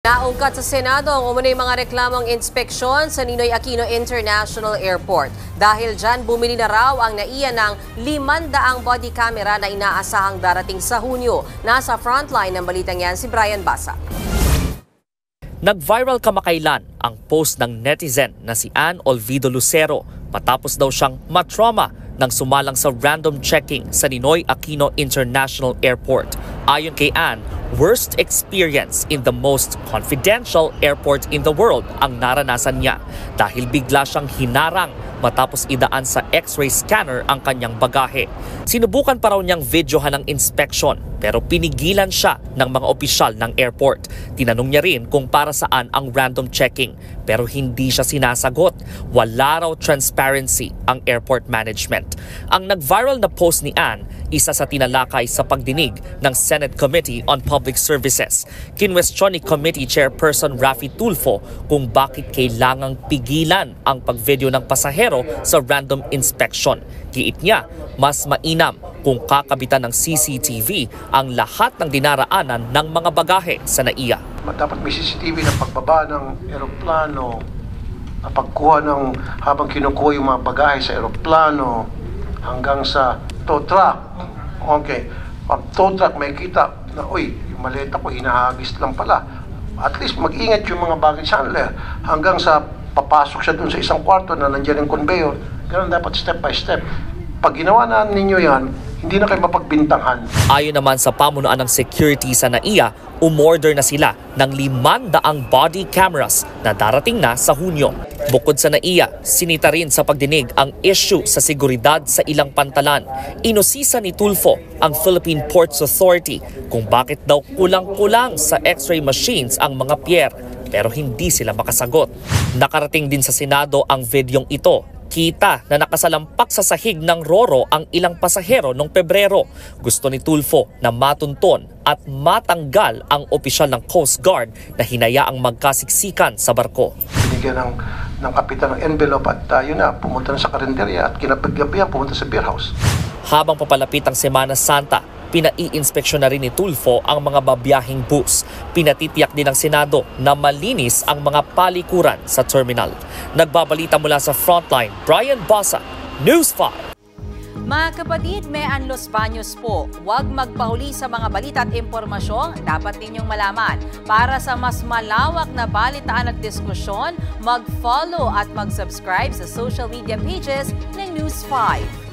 Naungkat sa Senado ang umunoy mga reklamong inspeksyon sa Ninoy Aquino International Airport. Dahil dyan, bumili na raw ang NAIA ng 500 body camera na inaasahang darating sa Hunyo. Nasa frontline ng balitang yan si Brian Basa. Nag-viral kamakailan ang post ng netizen na si Ann Olvido Lucero matapos daw siyang matrauma nang sumalang sa random checking sa Ninoy Aquino International Airport. Ayon kay Ann, worst experience in the most confidential airport in the world ang naranasan niya dahil bigla siyang hinarang matapos idaan sa x-ray scanner ang kanyang bagahe. Sinubukan pa raw niyang videohan ng inspection pero pinigilan siya ng mga opisyal ng airport. Tinanong niya rin kung para saan ang random checking pero hindi siya sinasagot. Wala raw transparency ang airport management. Ang nag-viral na post ni Ann, isa sa tinalakay sa pagdinig ng Senate Committee on Public Services. Kinwestiyon ni Committee Chairperson Raffy Tulfo kung bakit kailangang pigilan ang pagvideo ng pasahero sa random inspection. Giit niya, mas mainam kung kakabitan ng CCTV ang lahat ng dinaraanan ng mga bagahe sa NAIA. Dapat may CCTV na pagbaba ng eroplano, pagkuha ng habang kinukuha yung mga bagahe sa eroplano hanggang sa tow truck. Okay, pag tow truck may kita na, uy, yung maleta ko hinahagis lang pala. At least mag-ingat yung mga baggage handler hanggang sa papasok siya dun sa isang kwarto na nandiyan yung conveyor. Ganun dapat step by step. Pag ginawa na ninyo yan, hindi na kayo mapagbintangan. Ayon naman sa pamunuan ng security sa NAIA, umorder na sila ng 500 body cameras na darating na sa Hunyo. Bukod sa NAIA, sinita rin sa pagdinig ang issue sa seguridad sa ilang pantalan. Inusisa ni Tulfo ang Philippine Ports Authority kung bakit daw kulang-kulang sa x-ray machines ang mga pier pero hindi sila makasagot. Nakarating din sa Senado ang videong ito. Kita na nakasalampak sa sahig ng Roro ang ilang pasahero noong Pebrero. Gusto ni Tulfo na matunton at matanggal ang opisyal ng Coast Guard na hinayaang magkasiksikan sa barko. Binigyan ng kapitan ng envelope at yun na, pumunta na sa karinderya at kinapaggabihan pumunta sa beer house. Habang papalapit ang Semana Santa, pinai-inspeksyon na rin ni Tulfo ang mga babiyahing bus. Pinatitiyak din ng Senado na malinis ang mga palikuran sa terminal. Nagbabalita mula sa Frontline, Brian Basa, News 5. Mga kapatid, may Los Baños po. Huwag magpahuli sa mga balita at impormasyong dapat ninyong malaman. Para sa mas malawak na balitaan at diskusyon, mag-follow at mag-subscribe sa social media pages ng News 5.